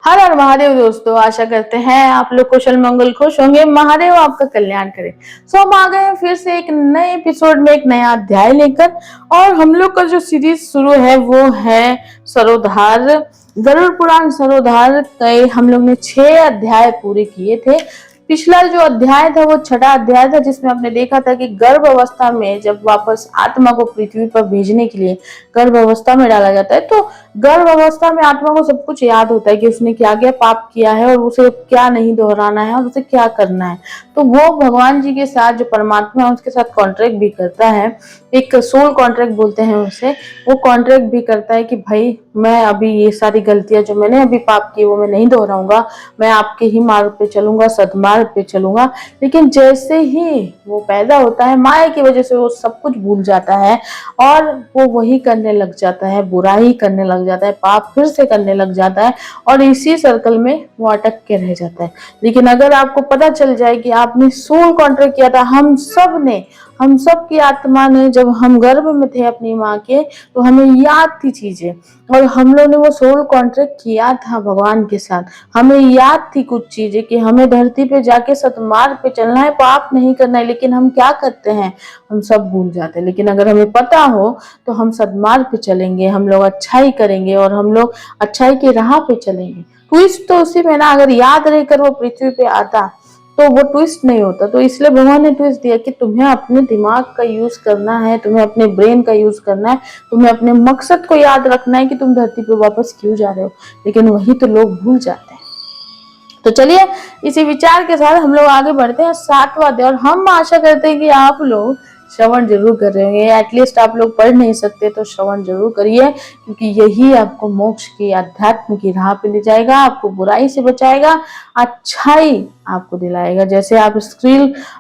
हर हर महादेव दोस्तों, आशा करते हैं आप लोग कुशल मंगल खुश होंगे। महादेव आपका कल्याण करे। हम आ गए हैं फिर से एक नए एपिसोड में एक नया अध्याय लेकर। और हम लोग का जो सीरीज शुरू है वो है सरोधार, गरुड़ पुराण सरोधार के हम लोग ने 6 अध्याय पूरे किए थे। पिछला जो अध्याय था वो 6वां अध्याय था, जिसमें आपने देखा था कि गर्भ अवस्था में जब वापस आत्मा को पृथ्वी पर भेजने के लिए गर्भ अवस्था में डाला जाता है, तो गर्भ अवस्था में आत्मा को सब कुछ याद होता है कि उसने क्या क्या पाप किया है और उसे क्या नहीं दोहराना है और उसे क्या करना है। तो वो भगवान जी के साथ, जो परमात्मा है उसके साथ कॉन्ट्रैक्ट भी करता है। एक सोल कॉन्ट्रैक्ट बोलते हैं उसे। वो कॉन्ट्रैक्ट भी करता है कि भाई मैं अभी ये सारी गलतियां जो मैंने अभी पाप की वो मैं नहीं दोहराऊंगा, मैं आपके ही मार्ग पे चलूंगा, सदमार्ग पे चलूंगा। लेकिन जैसे ही वो पैदा होता है, माया की वजह से वो सब कुछ भूल जाता है और वो वही करने लग जाता है, बुराई करने लग जाता है, पाप फिर से करने लग जाता है और इसी सर्कल में वो अटक के रह जाता है। लेकिन अगर आपको पता चल जाए कि आपने सोल कॉन्ट्रैक्ट किया था, हम सब की आत्मा ने, जब हम गर्भ में थे अपनी माँ के, तो हमें याद थी चीजें और हम लोग ने वो सोल कॉन्ट्रैक्ट किया था भगवान के साथ। हमें याद थी कुछ चीजें कि हमें धरती पे जाके सतमार्ग पे चलना है, पाप नहीं करना है। लेकिन हम क्या करते हैं, हम सब भूल जाते हैं। लेकिन अगर हमें पता हो तो हम सदमार्ग पे चलेंगे, हम लोग अच्छाई करेंगे और हम लोग अच्छाई की राह पे चलेंगे। ट्विस्ट तो उसी में ना, अगर याद रहकर वो पृथ्वी पे आता तो वो ट्विस्ट नहीं होता। तो इसलिए भगवान ने ट्विस्ट दिया कि तुम्हें अपने दिमाग का यूज करना है, तुम्हें अपने ब्रेन का यूज करना है, तुम्हें अपने मकसद को याद रखना है कि तुम धरती पे वापस क्यों जा रहे हो। लेकिन वही तो लोग भूल जाते हैं। तो चलिए इसी विचार के साथ हम लोग आगे बढ़ते हैं 7वां अध्याय। और हम आशा करते हैं कि आप लोग श्रवण जरूर कर रहे होंगे। एटलीस्ट आप लोग पढ़ नहीं सकते तो श्रवण जरूर करिए, क्योंकि यही आपको मोक्ष की, अध्यात्म की राह पे ले जाएगा, आपको बुराई से बचाएगा, अच्छाई आपको दिलाएगा। जैसे आप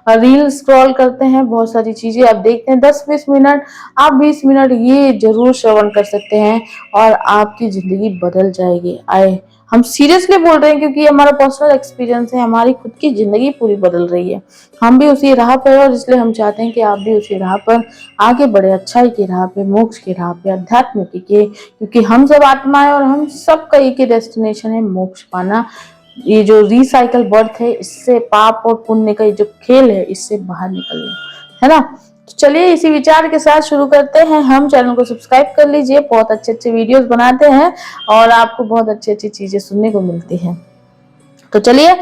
रील स्क्रॉल करते हैं, बहुत सारी चीजें आप देखते हैं, 10-20 मिनट, आप 20 मिनट ये जरूर श्रवण कर सकते हैं और आपकी जिंदगी बदल जाएगी। आए हम सीरियसली बोल रहे हैं, क्योंकि हमारा पर्सनल एक्सपीरियंस है, हमारी खुद की जिंदगी पूरी बदल रही है। हम भी उसी राह पर और इसलिए हम चाहते हैं कि आप भी उसी राह पर आगे बढ़े, अच्छाई की राह पे, मोक्ष की राह पे, अध्यात्म की, क्योंकि हम सब आत्मा है और हम सबका एक ही डेस्टिनेशन है, मोक्ष पाना। ये जो रिसाइकल बर्थ है, इससे पाप और पुण्य का जो खेल है, इससे बाहर निकलना है ना। तो चलिए इसी विचार के साथ शुरू करते हैं। हम चैनल को सब्सक्राइब कर लीजिए, बहुत अच्छे अच्छे वीडियोस बनाते हैं और आपको बहुत अच्छी अच्छी चीजें सुनने को मिलती हैं। तो चलिए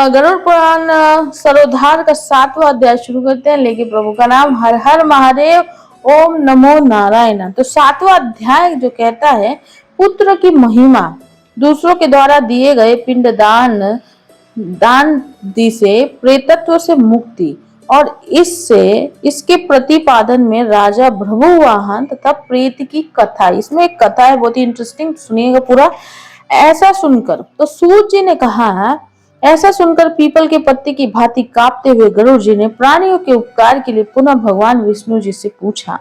गरुड़ पुराण सरोधार का 7वां अध्याय शुरू करते हैं। लेके प्रभु का नाम, हर हर महादेव, ओम नमो नारायण। तो 7वां अध्याय जो कहता है पुत्र की महिमा, दूसरों के द्वारा दिए गए दान दी से प्रेतत्व से मुक्ति और इसके प्रतिपादन में राजा भृगुवाहन तथा प्रेत की कथा। इसमें एक कथा है, बहुत ही इंटरेस्टिंग, सुनिएगा पूरा। ऐसा सुनकर, तो सूत जी ने कहा, ऐसा सुनकर पीपल के पत्ते की भांति कांपते हुए गरुड़ जी ने प्राणियों के उपकार के लिए पुनः भगवान विष्णु जी से पूछा।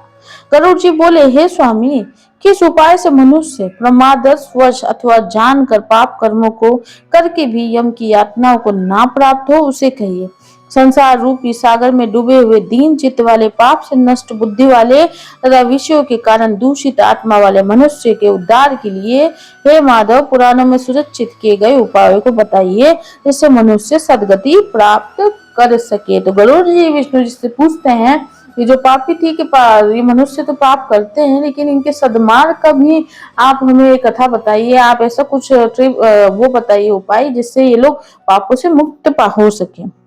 गरुड़ जी बोले, हे स्वामी, किस उपाय से मनुष्य प्रमादवश अथवा जानकर पाप कर्मों को करके भी यम की यातनाओं को ना प्राप्त हो, उसे कहिए। संसार रूपी सागर में डूबे हुए दीन चित्त वाले, पाप से नष्ट बुद्धि वाले तथा विषयों के कारण दूषित आत्मा वाले मनुष्य के उद्धार के लिए हे माधव, पुराणों में सुरक्षित किए गए उपायों को बताइए, जिससे मनुष्य सदगति प्राप्त कर सके। तो गरुड़ जी विष्णु जी से पूछते हैं, ये जो पापी थी कि ये मनुष्य तो पाप करते हैं, लेकिन इनके सदमार्ग का भी आप हमें एक कथा बताइए, आप ऐसा कुछ वो बताइए उपाय, जिससे ये लोग पापों से मुक्त हो सके।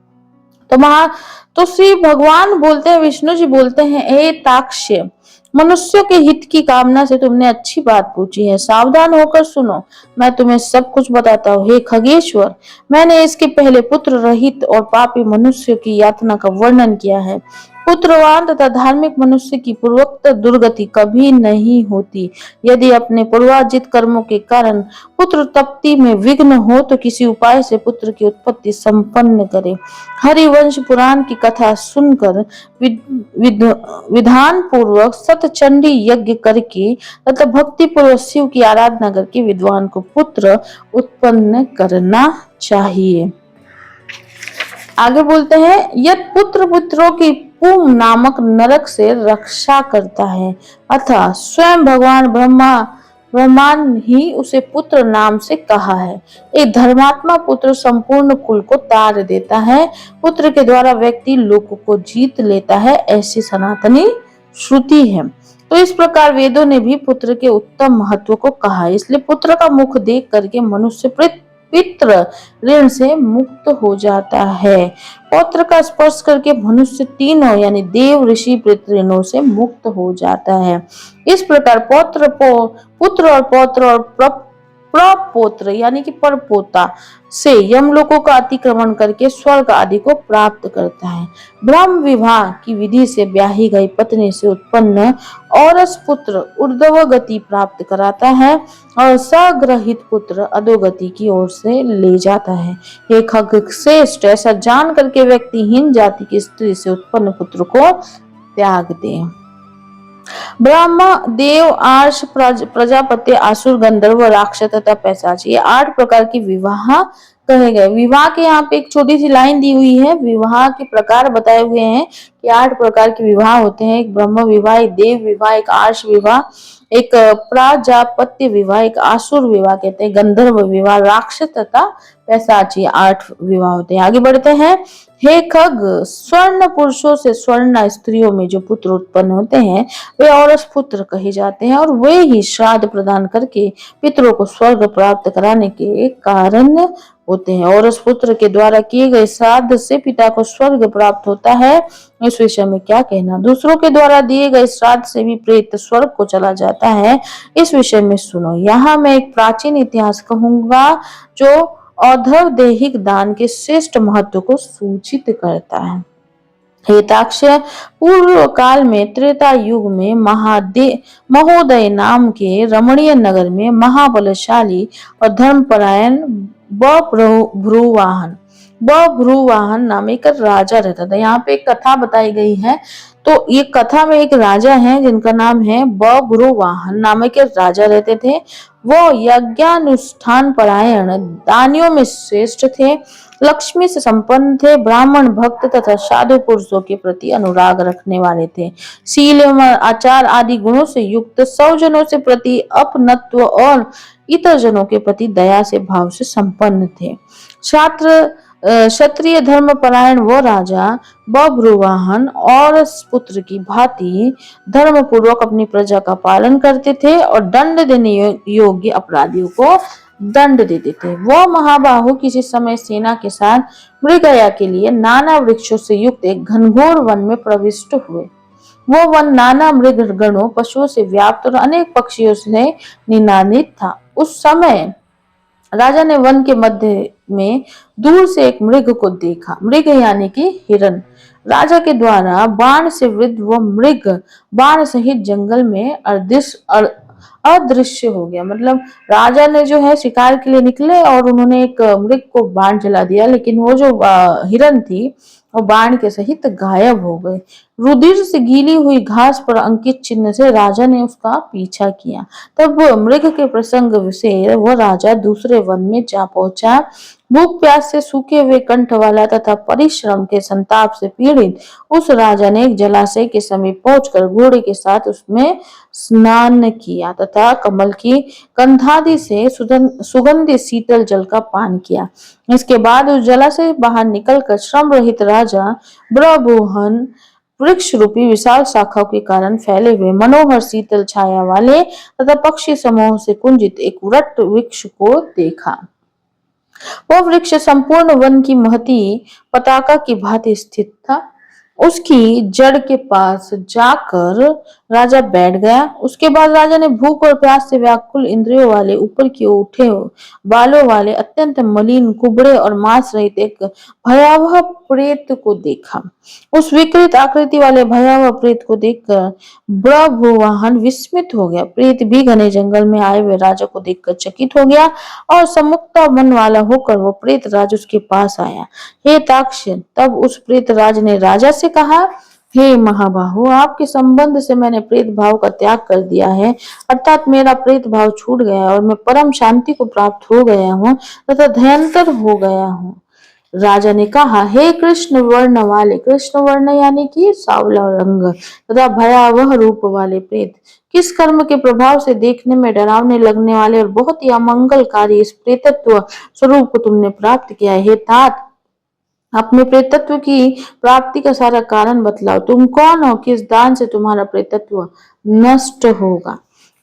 तो श्री भगवान बोलते हैं, विष्णु जी बोलते हैं, ए ताक्ष्य, मनुष्यों के हित की कामना से तुमने अच्छी बात पूछी है, सावधान होकर सुनो, मैं तुम्हें सब कुछ बताता हूँ। हे खगेश्वर, मैंने इसके पहले पुत्र रहित और पापी मनुष्यों की यातना का वर्णन किया है। पुत्रवान तथा धार्मिक मनुष्य की पूर्वोक्त दुर्गति कभी नहीं होती। यदि अपने पूर्वार्जित कर्मों के कारण पुत्र तप्ति में विघ्न हो तो किसी उपाय से पुत्र की उत्पत्ति संपन्न करे। हरिवंश पुराण की कथा सुनकर विधान पूर्वक सतचंडी यज्ञ करके तथा भक्ति पूर्वक शिव की आराधना करके विद्वान को पुत्र उत्पन्न करना चाहिए। आगे बोलते हैं, यद पुत्र पुत्रों की पुम नामक नरक से रक्षा करता है, अतः स्वयं भगवान ब्रह्मा ब्रह्मांड ही उसे पुत्र नाम से कहा है। एक धर्मात्मा पुत्र संपूर्ण कुल को तार देता है। पुत्र के द्वारा व्यक्ति लोक को जीत लेता है, ऐसी सनातनी श्रुति है। तो इस प्रकार वेदों ने भी पुत्र के उत्तम महत्व को कहा है। इसलिए पुत्र का मुख देख करके मनुष्य पितृ ऋण से मुक्त हो जाता है। पौत्र का स्पर्श करके मनुष्य तीनों यानी देव, ऋषि, पितृ ऋणों से मुक्त हो जाता है। इस प्रकार पुत्र और पौत्र और प्रपोत्र यानी कि परपोता से यमलोकों का अतिक्रमण करके स्वर्ग आदि को प्राप्त करता है। ब्रह्म विवाह की विधि से ब्याही गई पत्नी से उत्पन्न औरस पुत्र ऊर्ध्व गति प्राप्त कराता है और सग्रहित पुत्र अधोगति की ओर से ले जाता है। हे खगश्रेष्ठ, ऐसा जान करके व्यक्ति हीन जाति की स्त्री से उत्पन्न पुत्र को त्याग दे। ब्रह्मा, देव, आर्ष, प्रजापति, असुर, गंधर्व, राक्षस तथा पैशाच, ये 8 प्रकार के विवाह कहे गए। विवाह के यहाँ पे एक छोटी सी लाइन दी हुई है। विवाह के प्रकार बताए हुए हैं कि 8 प्रकार के विवाह होते हैं। एक ब्रह्म विवाह, एक देव विवाह, एक आर्ष विवाह, एक प्राजापत्य विवाह, एक आसुर विवाह कहते हैं, गंधर्व विवाह, राक्षस तथा पैशाची, 8 विवाह होते हैं। आगे बढ़ते हैं। हे खग, स्वर्ण पुरुषों से स्वर्ण स्त्रियों में जो पुत्र उत्पन्न होते हैं वे औरस पुत्र कहे जाते हैं और वे ही श्राद्ध प्रदान करके पितरों को स्वर्ग प्राप्त कराने के कारण होते हैं। औरस पुत्र के द्वारा किए गए श्राद्ध से पिता को स्वर्ग प्राप्त होता है। इस विषय में क्या कहना? दूसरों के द्वारा दिए गए श्राद्ध से भी प्रेत स्वर्ग को चला जाता है। इस विषय में सुनो। यहाँ मैं एक प्राचीन इतिहास कहूंगा जो औधव दैहिक दान के श्रेष्ठ महत्व को सूचित करता है। हेताक्ष, पूर्व काल में त्रेता युग में महोदय नाम के रमणीय नगर में महाबलशाली और धर्मपरायण बभ्रुवाहन नाम एक राजा रहता था। यहाँ पे एक कथा बताई गई है। तो ये कथा में एक राजा है जिनका नाम है बभ्रुवाहन नामक एक राजा रहते थे। वो यज्ञानुष्ठान परायण, दानियों में श्रेष्ठ थे, लक्ष्मी से संपन्न थे, ब्राह्मण भक्त तथा साधु पुरुषों के प्रति अनुराग रखने वाले थे, शील एवं आचार आदि गुणों से युक्त, सौजनों से प्रति अपनत्व और इतर जनों के प्रति दया से भाव से संपन्न थे। क्षत्रिय धर्म परायण वो राजा बभ्रुवाहन और पुत्र की भांति धर्म पूर्वक अपनी प्रजा का पालन करते थे और दंड देने योग्य अपराधियों को दंड देते थे। वो महाबाहु किसी समय सेना के साथ मृगया के लिए नाना वृक्षों से युक्त एक घनघोर वन में प्रविष्ट हुए। वो वन नाना मृग गणों, पशुओं से व्याप्त और अनेक पक्षियों से निनादित था। उस समय राजा ने वन के मध्य में दूर से एक मृग को देखा। मृग यानी कि हिरण। राजा के द्वारा बाण से वृद्ध वो मृग बाण सहित जंगल में अदृश्य हो गया। मतलब राजा ने जो है शिकार के लिए निकले और उन्होंने एक मृग को बाण चला दिया, लेकिन वो जो हिरण थी वो बाण के सहित गायब हो गए। रुधिर से गीली हुई घास पर अंकित चिन्ह से राजा ने उसका पीछा किया। तब मृग के प्रसंग से वो राजा दूसरे वन में जा पहुंचा। भूख प्यास से सूखे हुए कंठ वाला तथा परिश्रम के संताप से पीड़ित उस राजा ने एक जलाशय के समीप पहुंचकर घोड़े के साथ उसमें स्नान किया तथा कमल की गंधादि से सुगंधित शीतल जल का पान किया। इसके बाद उस जलाशय से बाहर निकलकर श्रम रहित राजा ब्रभुहन वृक्ष रूपी विशाल शाखाओं के कारण फैले हुए मनोहर शीतल छाया वाले तथा पक्षी समूह से कुंजित एक वट वृक्ष को देखा। वह वृक्ष संपूर्ण वन की महती पताका की भांति स्थित था। उसकी जड़ के पास जाकर राजा बैठ गया। उसके बाद राजा ने भूख और प्यास से व्याकुल इंद्रियों वाले ऊपर की ओर उठे बालों वाले अत्यंत मलिन कुबड़े और मांस रहित एक भयावह प्रेत को देखा। उस विकृत आकृति वाले भयावह प्रेत को देखकर ब्रभुवाहन विस्मित हो गया। प्रेत भी घने जंगल में आए हुए राजा को देखकर चकित हो गया और सम्मुखता मन वाला होकर वो प्रेत राज उसके पास आया। हे ताक्ष, तब उस प्रेत राज ने राजा से कहा, हे महाबाहु, आपके संबंध से मैंने प्रेत भाव का त्याग कर दिया है, अर्थात मेरा प्रेत भाव छूट गया और मैं परम शांति को प्राप्त हो गया हूँ तथा धैर्यंतर हो गया हूँ। राजा ने कहा, हे कृष्ण वर्ण वाले, कृष्ण वर्ण यानी कि सांवला रंग तथा भयावह रूप वाले प्रेत, किस कर्म के प्रभाव से देखने में डरावने लगने वाले और बहुत ही अमंगलकारी इस प्रेतत्व स्वरूप को तुमने प्राप्त किया है। हे तात, अपने प्रेतत्व की प्राप्ति का सारा कारण बतलाओ। तुम कौन हो? किस दान से तुम्हारा प्रेतत्व नष्ट होगा?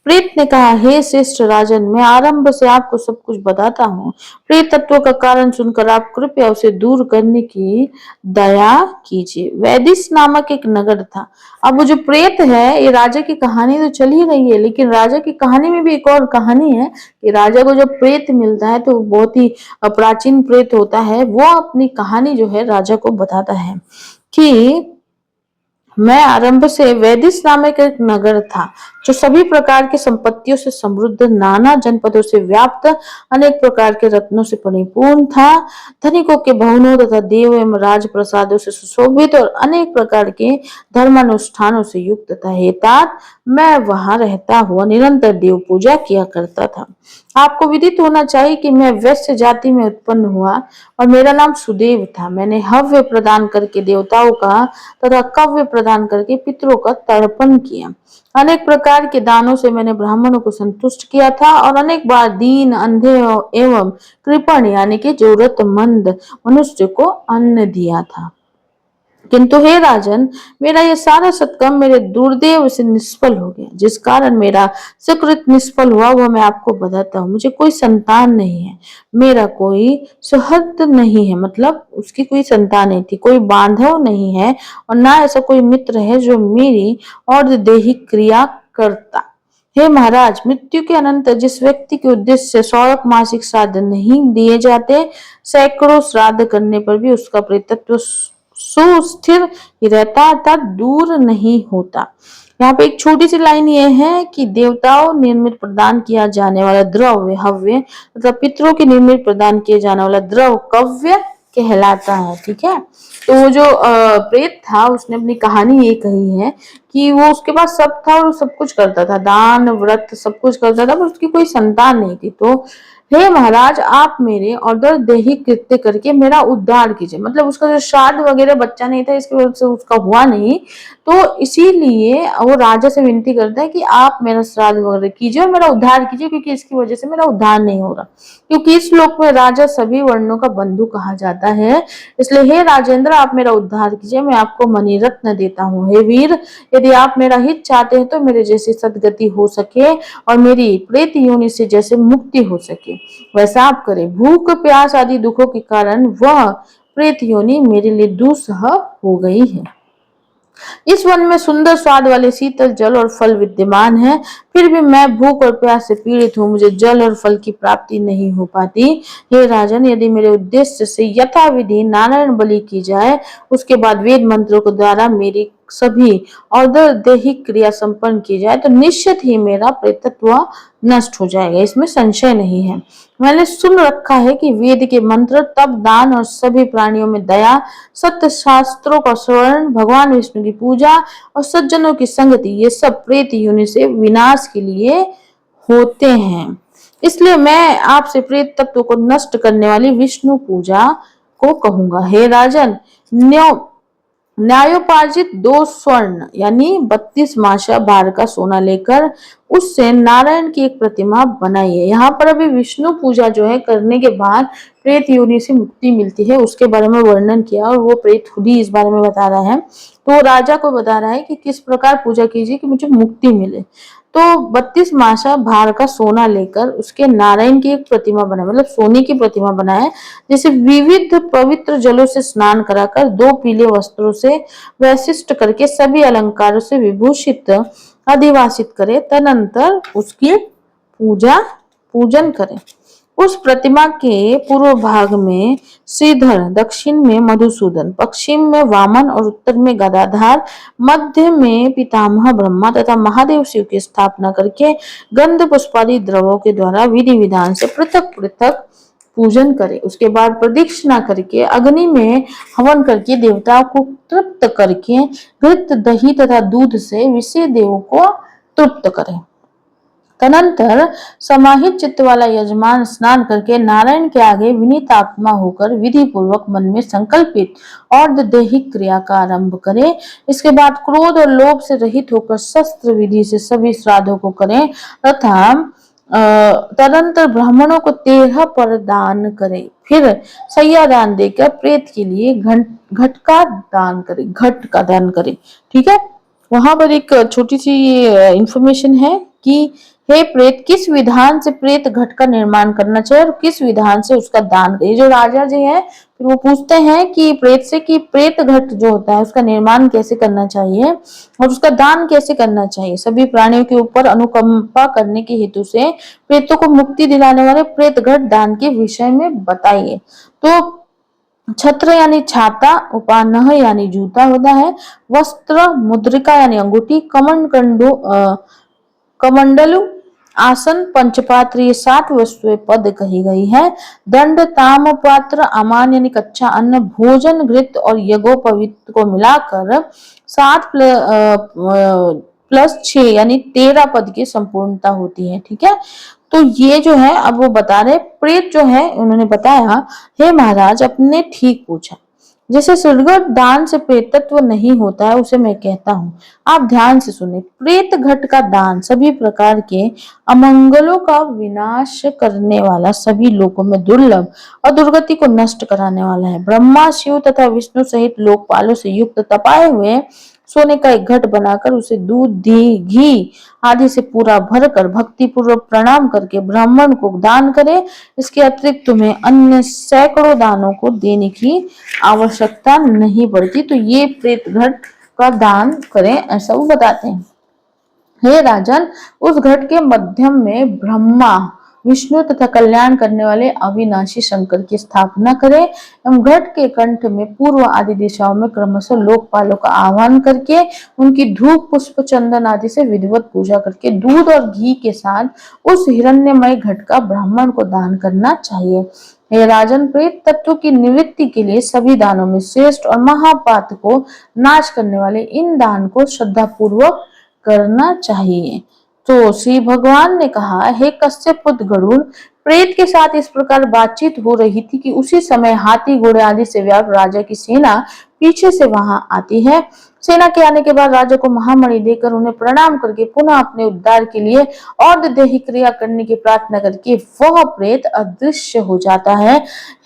प्रेत ने कहा, हे श्रेष्ठ राजन, मैं आरंभ से आपको सब कुछ बताता हूँ। प्रेत तत्व का कारण सुनकर आप कृपया उसे दूर करने की दया कीजिए। वैदिश नामक एक नगर था। अब वो जो प्रेत है, ये राजा की कहानी तो चल ही रही है, लेकिन राजा की कहानी में भी एक और कहानी है कि राजा को जब प्रेत मिलता है तो बहुत ही प्राचीन प्रेत होता है, वो अपनी कहानी जो है राजा को बताता है कि मैं आरंभ से वैदिश नामक एक नगर था जो सभी प्रकार की संपत्तियों से समृद्ध, नाना जनपदों से व्याप्त, अनेक प्रकार के रत्नों से परिपूर्ण था। धनिकों के भवनों तथा देव एवं राजप्रसादों से सुशोभित और अनेक प्रकार के धर्मानुष्ठानों से युक्त था। हे तात, मैं वहां रहता हुआ निरंतर देव पूजा किया करता था। आपको विदित होना चाहिए कि मैं वैश्य जाति में उत्पन्न हुआ और मेरा नाम सुदेव था। मैंने हव्य प्रदान करके देवताओं का तथा कव्य प्रदान करके पितरों का तर्पण किया। अनेक प्रकार के दानों से मैंने ब्राह्मणों को संतुष्ट किया था और अनेक बार दीन, अंधे एवं कृपण यानी कि जरूरतमंद मनुष्य को अन्न दिया था। किंतु हे राजन, मेरा यह सारा सत्कर्म मेरे दुर्दैव से निष्फल हो गया। जिस कारण मेरा सुकृत निष्फल हुआ वह मैं आपको बताता हूँ। मुझे कोई संतान नहीं है, मेरा कोई सुहृद नहीं है, मतलब उसकी कोई संतान नहीं थी, कोई बांधव नहीं है और ना ऐसा कोई मित्र है जो मेरी और दैहिक क्रिया करता। हे महाराज, मृत्यु के अनंतर जिस व्यक्ति के उद्देश्य से 100 मासिक श्राद्ध नहीं दिए जाते, सैकड़ों श्राद्ध करने पर भी उसका प्रेतत्व सुस्थिर ही रहता, अर्थात दूर नहीं होता। यहाँ पे एक छोटी सी लाइन ये है कि देवताओं निर्मित प्रदान किया जाने वाला द्रव्य हव्य तथा पितरों के निर्मित प्रदान किए जाने वाला द्रव कव्य कहलाता है। ठीक है, तो वो जो प्रेत था उसने अपनी कहानी ये कही है कि वो उसके पास सब था और सब कुछ करता था, दान व्रत सब कुछ करता था, पर उसकी कोई संतान नहीं थी। तो हे महाराज, आप मेरे और दैहिक कृत्य करके मेरा उद्धार कीजिए। मतलब उसका जो श्राद्ध वगैरह बच्चा नहीं था, इसकी वजह से उसका हुआ नहीं, तो इसीलिए वो राजा से विनती करता है कि आप मेरा श्राद्ध वगैरह कीजिए और मेरा उद्धार कीजिए, क्योंकि इसकी वजह से मेरा उद्धार नहीं हो रहा। क्योंकि इस श्लोक में राजा सभी वर्णों का बंधु कहा जाता है, इसलिए हे राजेंद्र, आप मेरा उद्धार कीजिए, मैं आपको मणिरत्न देता हूँ। हे वीर, यदि आप मेरा हित चाहते हैं तो मेरे जैसी सदगति हो सके और मेरी प्रेत योनि से जैसे मुक्ति हो सके वैसा आप करें। भूख प्यास आदि दुखों के कारण वह प्रेत योनि मेरे लिए दुस्सह हो गई है। इस वन में सुंदर स्वाद वाले शीतल जल और फल विद्यमान है, फिर भी मैं भूख और प्यास से पीड़ित हूँ, मुझे जल और फल की प्राप्ति नहीं हो पाती। हे राजन, यदि मेरे उद्देश्य से यथाविधि नारायण बलि की जाए, उसके बाद वेद मंत्रों के द्वारा मेरी सभी और दैहिक क्रिया संपन्न की जाए तो निश्चित ही मेरा प्रेतत्व नष्ट हो जाएगा, इसमें संशय नहीं है। मैंने सुन रखा है कि वेद के मंत्र, तप, दान और सभी प्राणियों में दया, सत्य शास्त्रों का श्रवण, भगवान विष्णु की पूजा और सज्जनों की संगति, ये सब प्रेत योनि से विनाश के लिए होते हैं। इसलिए मैं आपसे प्रेत तत्व को नष्ट करने वाली विष्णु पूजा को कहूंगा। हे राजन, न्यायोपार्जित 2 स्वर्ण यानी 32 माशा भार का सोना लेकर उससे नारायण की एक प्रतिमा बनाइए। यहाँ पर अभी विष्णु पूजा जो है करने के बाद प्रेत योनि से मुक्ति मिलती है, उसके बारे में वर्णन किया और वो प्रेत खुद ही इस बारे में बता रहा है। तो राजा को बता रहा है कि किस प्रकार पूजा कीजिए कि मुझे मुक्ति मिले। तो 32 माशा भार का सोना लेकर उसके नारायण की एक प्रतिमा बनाए, मतलब सोने की प्रतिमा बनाए, जैसे विविध पवित्र जलों से स्नान कराकर 2 पीले वस्त्रों से वैशिष्ट करके सभी अलंकारों से विभूषित अधिवासित करे, तदनंतर उसकी पूजन करे। उस प्रतिमा के पूर्व भाग में श्रीधर, दक्षिण में मधुसूदन, पश्चिम में वामन और उत्तर में गदाधार, मध्य में पितामह ब्रह्मा तथा महादेव शिव की स्थापना करके गंध पुष्पादि द्रवों के द्वारा विधि विधान से पृथक पृथक पूजन करे। उसके बाद प्रदक्षिणा करके अग्नि में हवन करके देवताओं को तृप्त करके घृत, दही तथा दूध से विषय देवों को तृप्त करे। तदनंतर समाहित चित्त वाला यजमान स्नान करके नारायण के आगे विनीत आत्मा होकर विधि पूर्वक मन में संकल्पित और दैहिक क्रिया का आरंभ करे। इसके बाद क्रोध और लोभ से रहित होकर शस्त्र विधि से सभी श्राद्धों को करें तथा तदनंतर ब्राह्मणों को 13 पर दान करे। फिर सैया दान देकर प्रेत के लिए घट का दान करे। ठीक है, वहां पर एक छोटी सी इंफॉर्मेशन है कि हे प्रेत, किस विधान से प्रेत घट का निर्माण करना चाहिए और किस विधान से उसका दान करे। जो राजा जी हैं फिर वो पूछते हैं कि प्रेत से कि प्रेत घट जो होता है उसका निर्माण कैसे करना चाहिए और उसका दान कैसे करना चाहिए। सभी प्राणियों के ऊपर अनुकंपा करने के हेतु से प्रेतों को मुक्ति दिलाने वाले प्रेत घट दान के विषय में बताइए। तो छत्र यानी छाता, उपानह यानी जूता होता है, वस्त्र, मुद्रिका यानी अंगूठी, कमंडलु, आसन, पंचपात्र, ये 7 वस्तुएं पद कही गई है। दंड, ताम पात्र, अमान यानी कच्चा अन्न, भोजन, घृत और यज्ञोपवीत को मिलाकर 7 + 6 यानी 13 पद की संपूर्णता होती है। ठीक है, तो ये जो है अब वो बता रहे प्रेत जो है उन्होंने बताया, हे महाराज आपने ठीक पूछा, जैसे सुरगट दान से प्रेतत्व नहीं होता है उसे मैं कहता हूँ। आप ध्यान से सुने, प्रेत घट का दान सभी प्रकार के अमंगलों का विनाश करने वाला, सभी लोकों में दुर्लभ और दुर्गति को नष्ट कराने वाला है। ब्रह्मा, शिव तथा विष्णु सहित लोकपालों से युक्त तपाए हुए सोने का एक घट बनाकर उसे दूध, घी आदि से पूरा भरकर भक्ति पूर्वक प्रणाम करके ब्राह्मण को दान करे। इसके अतिरिक्त तुम्हें अन्य सैकड़ों दानों को देने की आवश्यकता नहीं पड़ती। तो ये प्रेत घट का दान करें, ऐसा वो बताते हैं। हे राजन, उस घट के मध्यम में ब्रह्मा, विष्णु तथा कल्याण करने वाले अविनाशी शंकर की स्थापना करें एवं घट के कंठ में पूर्व आदि दिशाओं में क्रमशः लोकपालों का आह्वान करके उनकी धूप, पुष्प, चंदन आदि से विधिवत पूजा करके दूध और घी के साथ उस हिरण्यमय घट का ब्राह्मण को दान करना चाहिए। हे राजन, प्रेत तत्व की निवृत्ति के लिए सभी दानों में श्रेष्ठ और महापात को नाश करने वाले इन दान को श्रद्धा पूर्वक करना चाहिए। तो श्री भगवान ने कहा, हे कश्यप पुत्र गरुड़, प्रेत के साथ इस प्रकार बातचीत हो रही थी कि उसी समय हाथी, घोड़े आदि से व्याप्त राजा की सेना पीछे से वहां आती है। सेना के आने के बाद राजा को महामणि देकर उन्हें प्रणाम करके पुनः अपने उद्धार के लिए और दैहिक क्रिया करने की प्रार्थना करके वह प्रेत अदृश्य हो जाता है।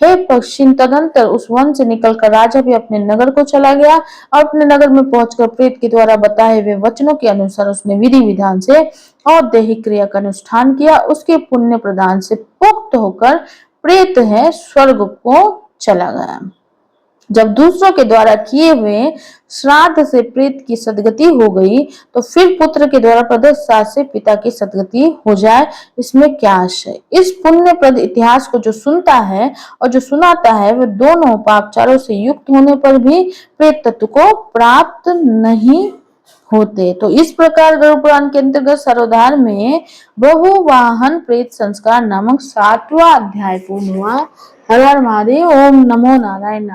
हे पक्षी, तदंतर उस वन से निकलकर राजा भी अपने नगर को चला गया और अपने नगर में पहुंचकर प्रेत के द्वारा बताए हुए वचनों के अनुसार उसने विधि विधान से और दैहिक क्रिया का अनुष्ठान किया। उसके पुण्य प्रदान से पुक्त होकर प्रेत है स्वर्ग को चला गया। जब दूसरों के द्वारा किए हुए श्राद्ध से प्रेत की सदगति हो गई तो फिर पुत्र के द्वारा प्रदत्त श्राद्ध से पिता की सदगति हो जाए, इसमें क्या आशय। इस पुण्य प्रद इतिहास को जो सुनता है और जो सुनाता है वह दोनों पापचारों से युक्त होने पर भी प्रेत तत्व को प्राप्त नहीं होते। तो इस प्रकार गरुड़ पुराण के अंतर्गत सर्वोद्धार में बहुवाहन प्रेत संस्कार नामक 7वां अध्याय पूर्ण हुआ। हर हर महादेव, ओम नमो नारायण।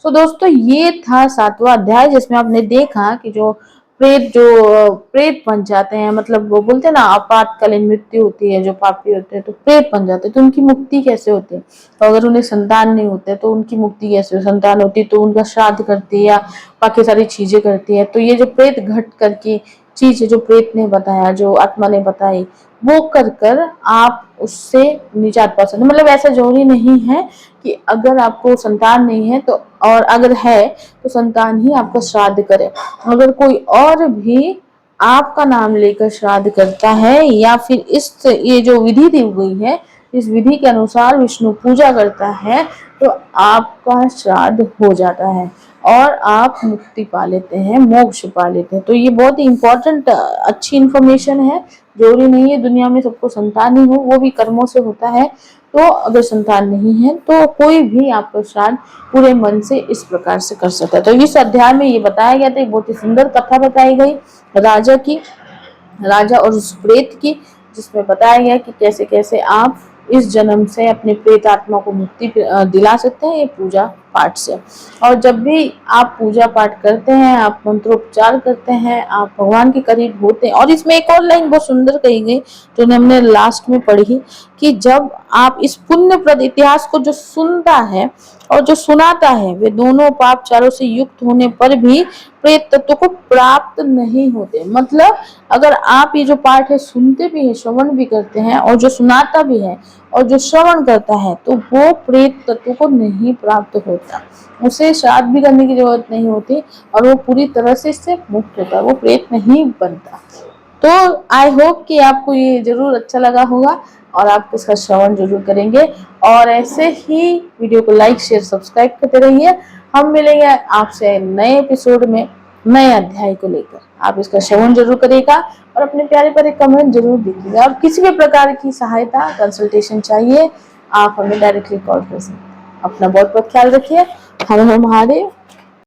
तो दोस्तों ये था 7वां अध्याय जिसमें आपने देखा कि जो प्रेत बन जाते हैं, मतलब वो बोलते हैं ना आपातकालीन मृत्यु होती है, जो पापी होते हैं तो प्रेत बन जाते हैं, तो उनकी मुक्ति कैसे होती है। तो अगर उन्हें संतान नहीं होते तो उनकी मुक्ति कैसे, संतान होती तो उनका श्राद्ध करती है या बाकी सारी चीजें करती है। तो ये जो प्रेत घट करके चीज जो प्रेत ने बताया, जो आत्मा ने बताई, वो कर कर आप उससे निजात पा सकते। मतलब ऐसा जरूरी नहीं है कि अगर आपको संतान नहीं है तो, और अगर है तो संतान ही आपका श्राद्ध करे। अगर कोई और भी आपका नाम लेकर श्राद्ध करता है या फिर ये जो विधि दी गई है इस विधि के अनुसार विष्णु पूजा करता है तो आपका श्राद्ध हो जाता है और आप मुक्ति पा लेते हैं, मोक्ष पा लेते हैं। तो ये बहुत ही इंपॉर्टेंट अच्छी इंफॉर्मेशन है। जरूरी नहीं है दुनिया में सबको संतान ही हो, वो भी कर्मों से होता है। तो अगर संतान नहीं है तो कोई भी आपका श्राद्ध पूरे मन से इस प्रकार से कर सकता है। तो इस अध्याय में ये बताया गया था, एक बहुत ही सुंदर कथा बताई गई राजा और उस प्रेत की, जिसमें बताया गया कि कैसे कैसे आप इस जन्म से अपने प्रेत आत्मा को मुक्ति दिला सकते हैं, ये पूजा पाठ से। और जब भी आप पूजा पाठ करते हैं, आप मंत्रोपचार करते हैं, आप भगवान के करीब होते हैं। और इसमें एक और लाइन बहुत सुंदर कही गई जो हमने लास्ट में पढ़ी कि जब आप इस पुण्यप्रद इतिहास को जो सुनता है और जो सुनाता है, वे दोनों पाप चारों से युक्त होने पर भी प्रेत तत्व को प्राप्त नहीं होते। मतलब अगर आप ये जो पाठ है सुनते भी है, श्रवण भी करते हैं, और जो सुनाता भी है और जो श्रवण करता है, तो वो प्रेत तत्व को नहीं प्राप्त होता, उसे श्राद्ध भी करने की जरूरत नहीं होती और वो पूरी तरह से इससे मुक्त होता है, वो प्रेत नहीं बनता। तो आई होप कि आपको ये जरूर अच्छा लगा होगा और आप इसका श्रवण जरूर करेंगे। और ऐसे ही वीडियो को लाइक शेयर सब्सक्राइब करते रहिए। हम मिलेंगे आपसे नए एपिसोड में नए अध्याय को लेकर। आप इसका श्रवण जरूर करिएगा और अपने प्यारे प्यारे कमेंट जरूर दीजिएगा। और किसी भी प्रकार की सहायता कंसल्टेशन चाहिए, आप हमें डायरेक्टली कॉल कर सकते हैं। अपना बहुत बहुत ख्याल रखिए। हर हर महादेव।